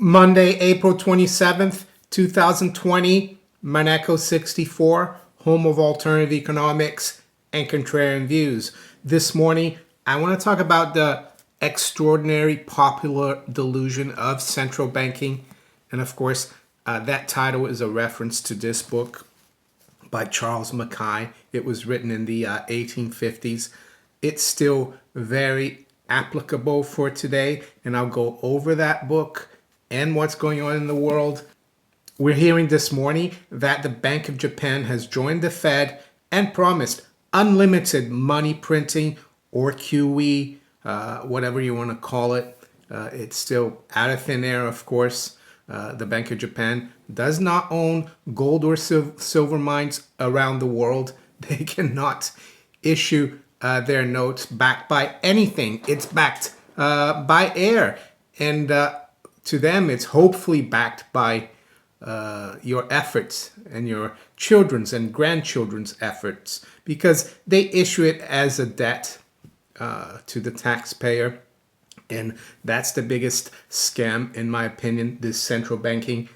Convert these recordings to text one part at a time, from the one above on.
Monday, April 27th, 2020, MONERO 64, home of alternative economics and contrarian views. This morning, I want to talk about the extraordinary popular delusion of central banking. And of course, that title is a reference to this book by Charles Mackay. It was written in the 1850s. It's still very applicable for today, and I'll go over that book and what's going on in the world. We're hearing this morning that the Bank of Japan has joined the Fed and promised unlimited money printing, or QE, whatever you want to call it. It's still out of thin air, of course. The Bank of Japan does not own gold or silver mines around the world. They cannot issue their notes backed by anything. It's backed by air. And to them, it's hopefully backed by your efforts and your children's and grandchildren's efforts, because they issue it as a debt to the taxpayer. And that's the biggest scam, in my opinion, this central banking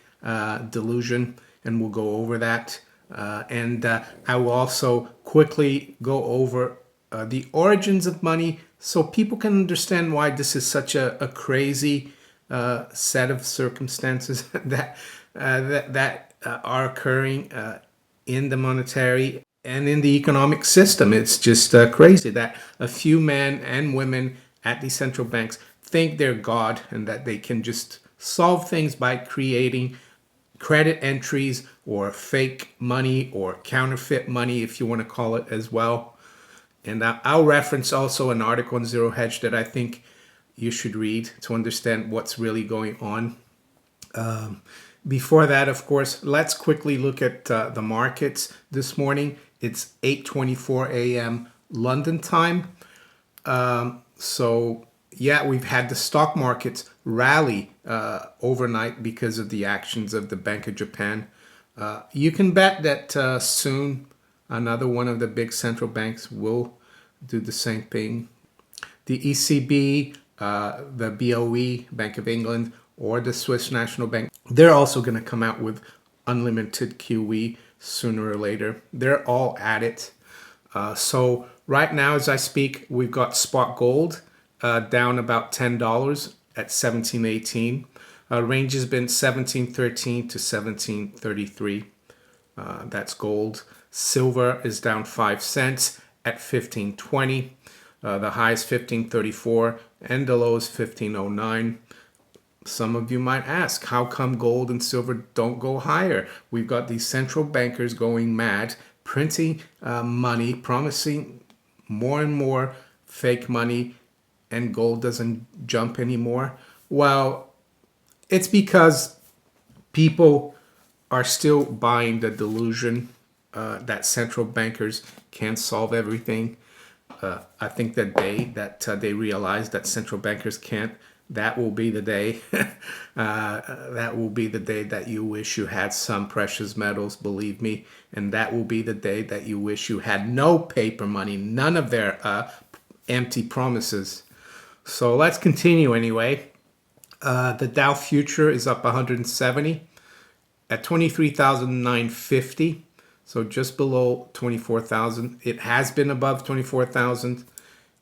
delusion. And we'll go over that. And I will also quickly go over the origins of money so people can understand why this is such a crazy set of circumstances that are occurring in the monetary and in the economic system. It's just crazy that a few men and women at these central banks think they're God and that they can just solve things by creating credit entries or fake money or counterfeit money, if you want to call it as well. And I'll reference also an article on Zero Hedge that I think you should read to understand what's really going on. Before that, of course, let's quickly look at the markets this morning. It's 8:24 a.m. London time. So yeah, we've had the stock markets rally overnight because of the actions of the Bank of Japan. You can bet that soon another one of the big central banks will do the same thing. The ECB, the BOE, Bank of England, or the Swiss National Bank, they're also going to come out with unlimited QE sooner or later. They're all at it. So right now, as I speak, we've got spot gold down about $10 at 17.18. Range has been 17.13 to 17.33. That's gold. Silver is down 5 cents at 15.20. The high is 15.34 and the low is 15.09. Some of you might ask, how come gold and silver don't go higher? We've got these central bankers going mad, printing money, promising more and more fake money, and gold doesn't jump anymore. Well, it's because people are still buying the delusion that central bankers can't solve everything. I think the day that they realize that central bankers can't, that will be the day. That will be the day that you wish you had some precious metals, believe me. And that will be the day that you wish you had no paper money, none of their empty promises. So let's continue anyway. The Dow future is up 170 at 23,950. So just below 24,000. It has been above 24,000.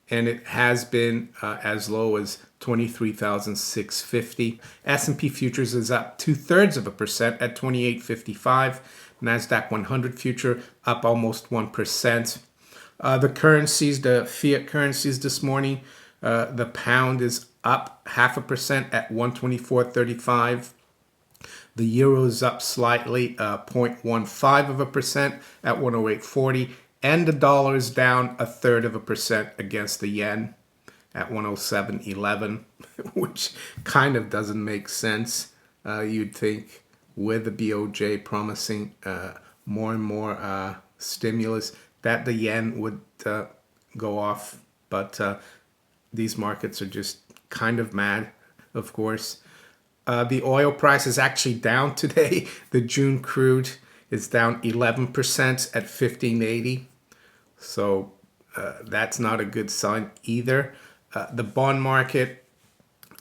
And it has been as low as 23,650. S&P futures is up 0.2% at 28.55. NASDAQ 100 future up almost 1%. The currencies, the fiat currencies this morning, the pound is up 0.5% at 124.35. The euro is up slightly, 0.15% at 108.40. And the dollar is down 0.33% against the yen at 107.11, which kind of doesn't make sense. You'd think with the BOJ promising more and more stimulus that the yen would go off. But these markets are just kind of mad, of course. The oil price is actually down today. The June crude is down 11% at 15.80. So that's not a good sign either. The bond market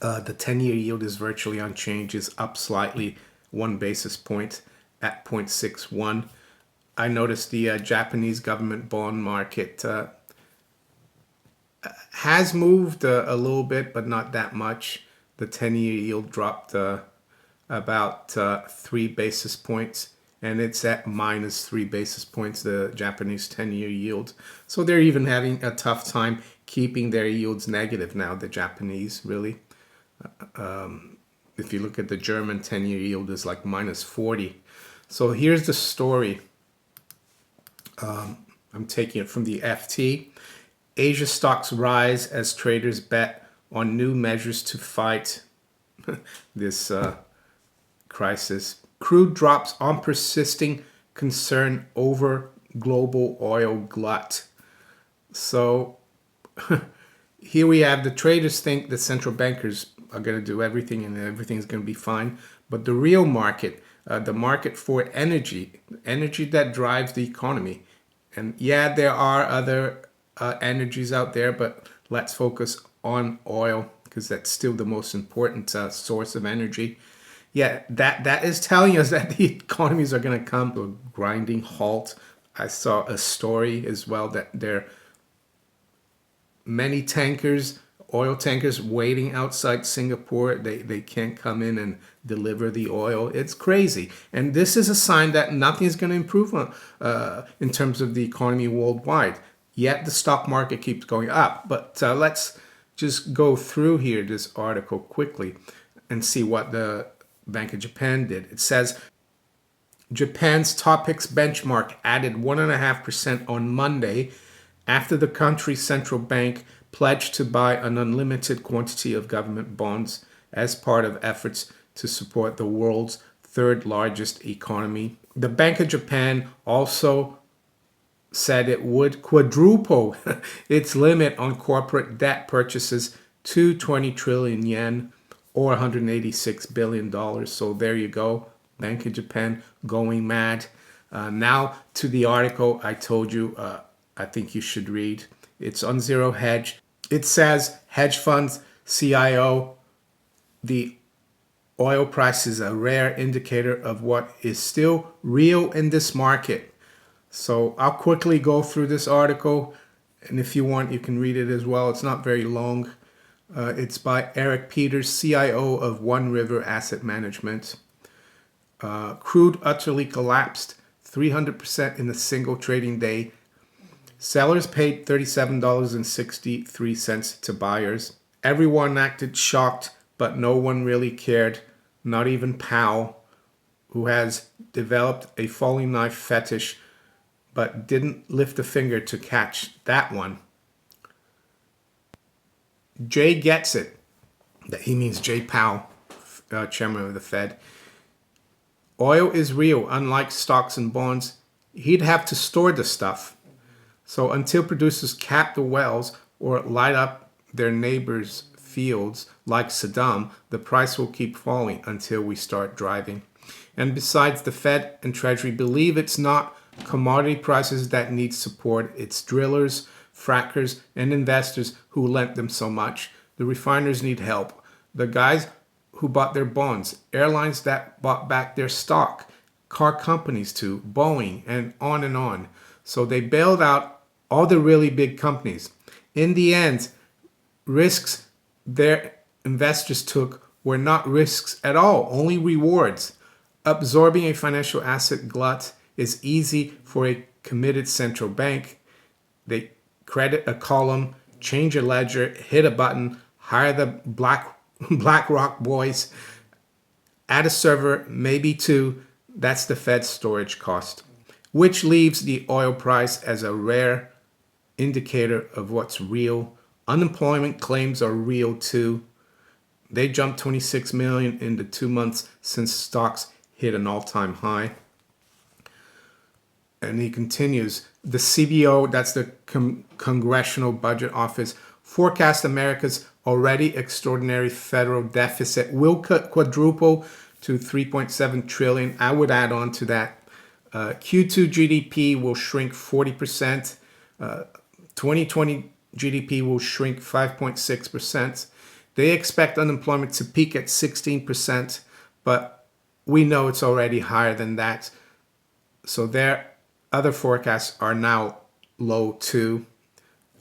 The 10-year yield is virtually unchanged, is up slightly 1 basis point at 0.61. I noticed the Japanese government bond market has moved a little bit, but not that much. The 10-year yield dropped about 3 basis points, and it's at minus 3 basis points, the Japanese 10-year yield. So they're even having a tough time keeping their yields negative now, the Japanese, really. If you look at the German 10-year yield, is like minus 40. So here's the story. I'm taking it from the FT. Asia stocks rise as traders bet on new measures to fight this crisis. Crude drops on persisting concern over global oil glut. So here we have the traders think the central bankers are going to do everything and everything's going to be fine. But the real market, the market for energy that drives the economy. And yeah, there are other energies out there, but let's focus on oil because that's still the most important source of energy. Yeah, that is telling us that the economies are going to come to a grinding halt. I saw a story as well that there are many tankers, oil tankers, waiting outside Singapore. They can't come in and deliver the oil. It's crazy. And this is a sign that nothing is going to improve in terms of the economy worldwide. Yet the stock market keeps going up. But let's just go through here this article quickly and see what the Bank of Japan did. It says Japan's Topix benchmark added 1.5% on Monday after the country's central bank pledged to buy an unlimited quantity of government bonds as part of efforts to support the world's third largest economy. The Bank of Japan also said it would quadruple its limit on corporate debt purchases to 20 trillion yen or $186 billion. So there you go. Bank of Japan going mad. Now to the article I told you I think you should read. It's on Zero Hedge. It says, hedge funds CIO, the oil price is a rare indicator of what is still real in this market. So I'll quickly go through this article, and if you want, you can read it as well. It's not very long. It's by Eric Peters, CIO of One River Asset Management. Crude utterly collapsed 300% in a single trading day. Sellers paid $37.63 to buyers. Everyone acted shocked, but no one really cared, not even Powell, who has developed a falling knife fetish, but didn't lift a finger to catch that one. Jay gets it. That he means Jay Powell, chairman of the Fed. Oil is real, unlike stocks and bonds. He'd have to store the stuff. So until producers cap the wells or light up their neighbors' fields like Saddam, the price will keep falling until we start driving. And besides, the Fed and Treasury believe it's not commodity prices that need support. It's drillers, frackers, and investors who lent them so much. The refiners need help. The guys who bought their bonds, airlines that bought back their stock, car companies too, Boeing, and on and on. So they bailed out all the really big companies. In the end, risks their investors took were not risks at all, only rewards. Absorbing a financial asset glut is easy for a committed central bank. They credit a column, change a ledger, hit a button, hire the BlackRock boys, add a server, maybe two. That's the Fed's storage cost, which leaves the oil price as a rare indicator of what's real. Unemployment claims are real too. They jumped 26 million in the 2 months since stocks hit an all-time high. And he continues, the CBO, that's the Congressional Budget Office, forecast America's already extraordinary federal deficit will quadruple to 3.7 trillion. I would add on to that. Q2 GDP will shrink 40%. 2020 GDP will shrink 5.6%. They expect unemployment to peak at 16%, but we know it's already higher than that. So their other forecasts are now low too.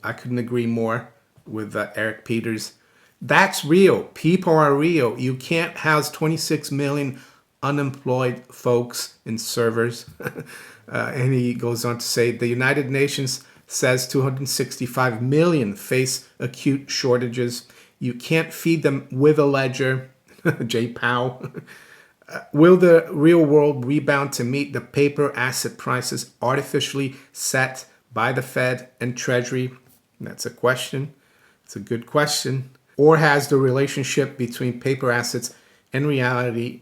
I couldn't agree more with Eric Peters. That's real. People are real. You can't house 26 million unemployed folks in servers. And he goes on to say the United Nations says 265 million face acute shortages. You can't feed them with a ledger. J. Powell. Will the real world rebound to meet the paper asset prices artificially set by the Fed and Treasury? That's a question. It's a good question. Or has the relationship between paper assets and reality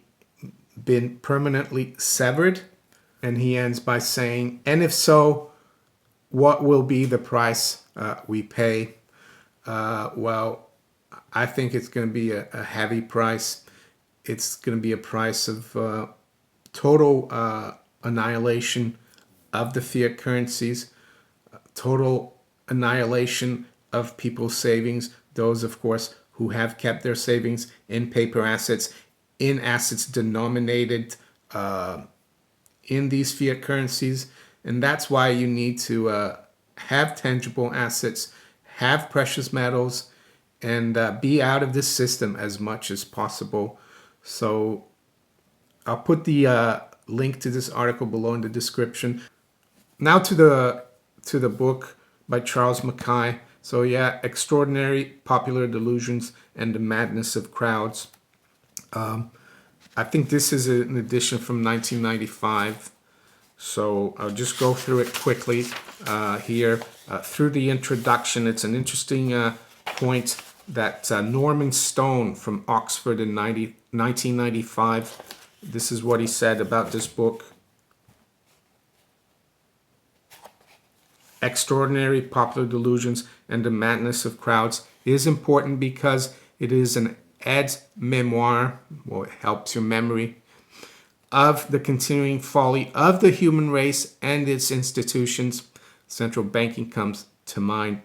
been permanently severed? And he ends by saying, and if so, what will be the price we pay? Well, I think it's going to be a heavy price. It's going to be a price of total annihilation of the fiat currencies, total annihilation of people's savings. Those, of course, who have kept their savings in paper assets, in assets denominated in these fiat currencies. And that's why you need to have tangible assets, have precious metals, and be out of this system as much as possible. So I'll put the link to this article below in the description. Now to the book by Charles Mackay. So yeah, Extraordinary Popular Delusions and the Madness of Crowds. I think this is an edition from 1995. So I'll just go through it quickly here. Through the introduction, it's an interesting point that Norman Stone from Oxford in 1995, this is what he said about this book. Extraordinary Popular Delusions and the Madness of Crowds is important because it is an aide-memoire, well, it helps your memory, of the continuing folly of the human race and its institutions. Central banking comes to mind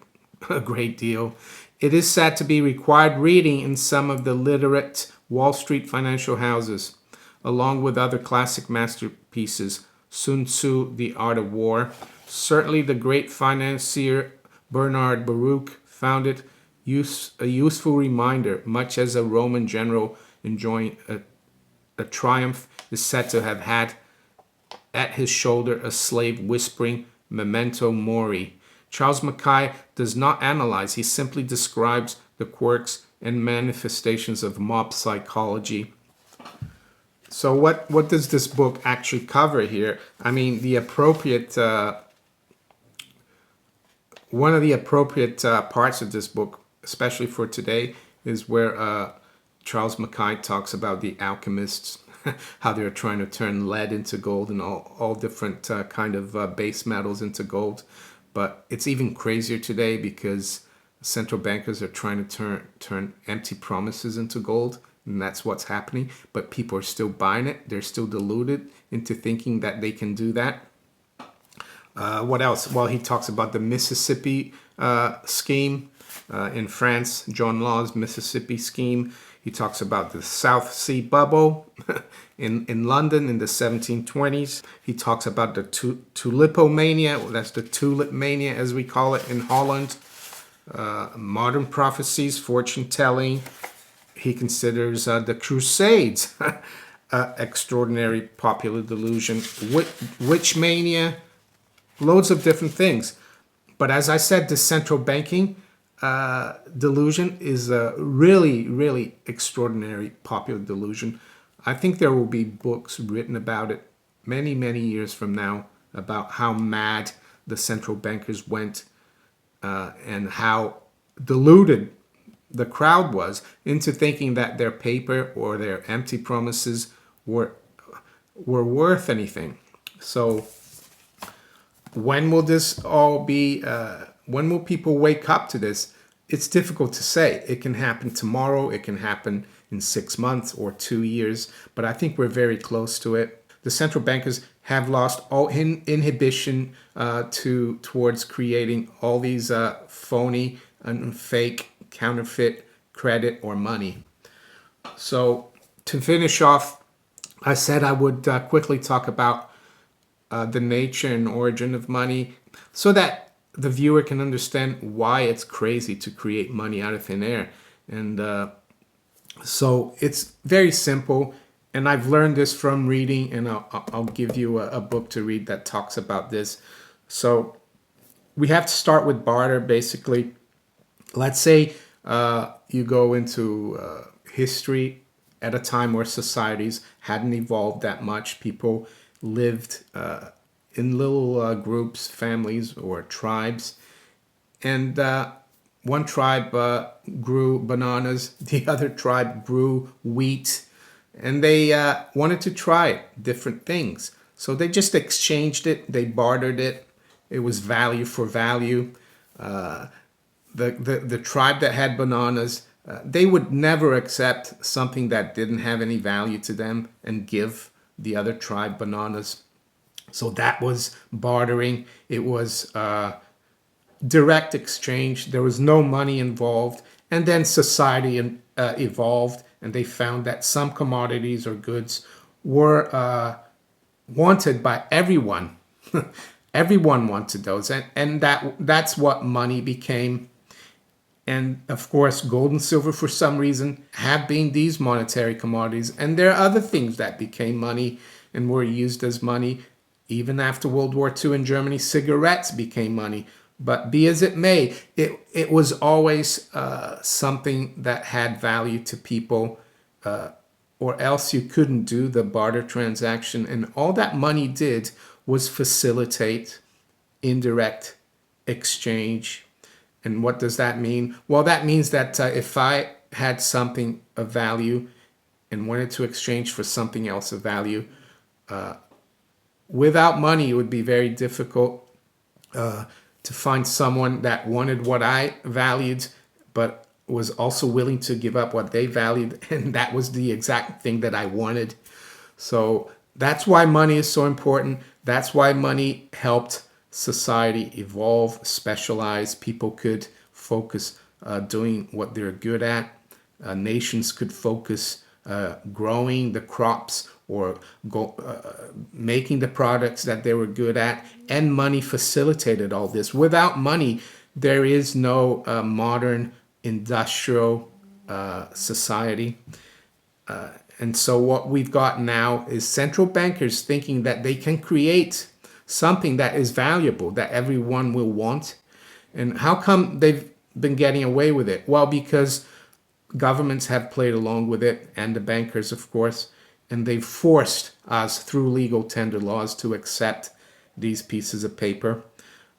a great deal. It is said to be required reading in some of the literate Wall Street financial houses, along with other classic masterpieces, Sun Tzu, The Art of War. Certainly the great financier Bernard Baruch found it a useful reminder, much as a Roman general enjoying a triumph is said to have had at his shoulder a slave whispering, "Memento mori." Charles Mackay does not analyze, he simply describes the quirks and manifestations of mob psychology. So what does this book actually cover here? I mean, the appropriate one of the appropriate parts of this book, especially for today, is where Charles Mackay talks about the alchemists, how they're trying to turn lead into gold and all different kind of base metals into gold. But it's even crazier today because central bankers are trying to turn empty promises into gold, and that's what's happening. But people are still buying it. They're still deluded into thinking that they can do that. What else? Well, he talks about the Mississippi scheme in France, John Law's Mississippi scheme. He talks about the South Sea bubble in London in the 1720s. He talks about the tulipomania, that's the tulip mania as we call it in Holland. Modern prophecies, fortune telling. He considers the Crusades extraordinary popular delusion, witch mania, loads of different things. But as I said, the central banking delusion is a really, really extraordinary popular delusion. I think there will be books written about it many, many years from now about how mad the central bankers went and how deluded the crowd was into thinking that their paper or their empty promises were worth anything. So when will this all be, when will people wake up to this? It's difficult to say. It can happen tomorrow. It can happen in 6 months or 2 years. But I think we're very close to it. The central bankers have lost all inhibition towards creating all these phony and fake, counterfeit credit or money. So to finish off, I said I would quickly talk about the nature and origin of money so that the viewer can understand why it's crazy to create money out of thin air. And so it's very simple. And I've learned this from reading, and I'll give you a book to read that talks about this. So we have to start with barter, basically. Let's say you go into history at a time where societies hadn't evolved that much. People lived in little groups, families, or tribes. And one tribe grew bananas, the other tribe grew wheat, and they wanted to try different things. So they just exchanged it, they bartered it. It was value for value. The tribe that had bananas, they would never accept something that didn't have any value to them and give the other tribe bananas. So that was bartering. It was direct exchange. There was no money involved. And then society evolved, and they found that some commodities or goods were wanted by everyone. Everyone wanted those, and that's what money became. And of course, gold and silver, for some reason, have been these monetary commodities. And there are other things that became money and were used as money. Even after World War II in Germany, cigarettes became money. But be as it may, it was always something that had value to people, or else you couldn't do the barter transaction. And all that money did was facilitate indirect exchange. And what does that mean? Well, that means that if I had something of value and wanted to exchange for something else of value, without money, it would be very difficult to find someone that wanted what I valued, but was also willing to give up what they valued. And that was the exact thing that I wanted. So that's why money is so important. That's why money helped society evolve, specialize. People could focus doing what they're good at. Nations could focus growing the crops or making the products that they were good at. And money facilitated all this. Without money, there is no modern industrial society. And so what we've got now is central bankers thinking that they can create something that is valuable, that everyone will want. And how come they've been getting away with it? Well, because governments have played along with it, and the bankers, of course, and they've forced us through legal tender laws to accept these pieces of paper.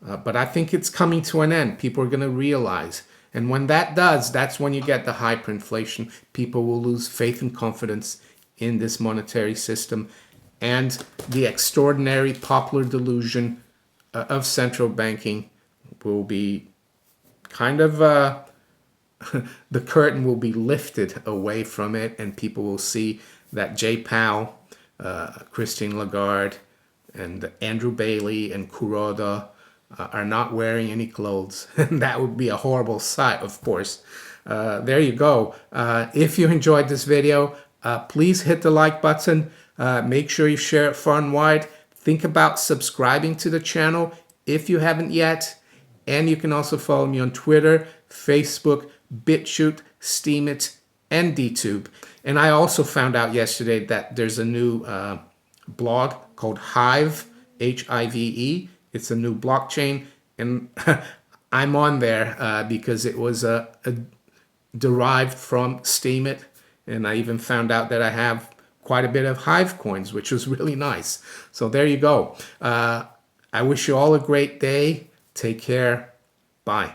But I think it's coming to an end. People are going to realize. And when that does, that's when you get the hyperinflation. People will lose faith and confidence in this monetary system. And the extraordinary popular delusion of central banking will be kind of, the curtain will be lifted away from it, and people will see that Jay Powell, Christine Lagarde, and Andrew Bailey and Kuroda are not wearing any clothes. And that would be a horrible sight, of course. There you go. If you enjoyed this video, please hit the like button. Make sure you share it far and wide. Think about subscribing to the channel if you haven't yet. And you can also follow me on Twitter, Facebook, BitChute, Steemit, and DTube. And I also found out yesterday that there's a new blog called Hive, Hive. It's a new blockchain, and I'm on there because it was derived from Steemit, and I even found out that I have quite a bit of Hive coins, which was really nice. So there you go. I wish you all a great day. Take care. Bye.